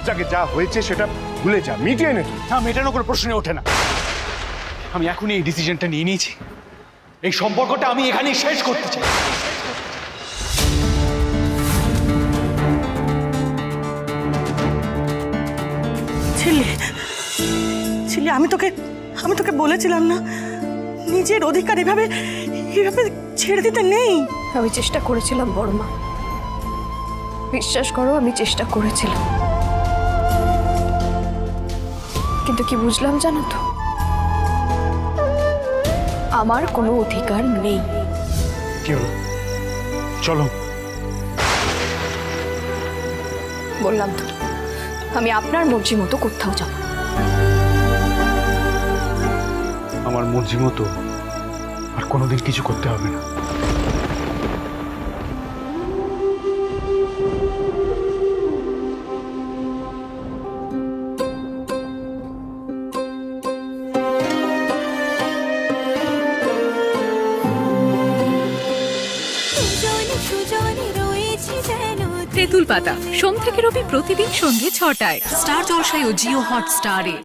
যাকে যা হয়েছে সেটা ভুলে যা, মিটিয়ে নে তুই। না, মেটানো কোনো প্রশ্নে ওঠে না। আমি এখনই এই ডিসিশনটা নিয়ে নিয়েছি, এই সম্পর্কটা আমি এখানেই শেষ করতে চাই। ছিলি ছিলি, আমি তোকে বলেছিলাম না, নিজের অধিকার এভাবে ছেড়ে দিতে নেই। আমি চেষ্টা করেছিলাম বড়মা, বিশ্বাস করো আমি চেষ্টা করেছিলাম, কিন্তু কি বুঝলাম জানো তো, আমার কোনো অধিকার নেই। কি হলো, চলো। বললাম তো, আমি আপনার মর্জি মতো কোথাও যাব না। আমার মর্জি মতো আর কোনোদিন কিছু করতে হবে না। তেঁতুল পাতা সোম থেকে রবি প্রতিদিন সন্ধ্যে ৬টায় স্টার জলসায় ও জিও হটস্টারে।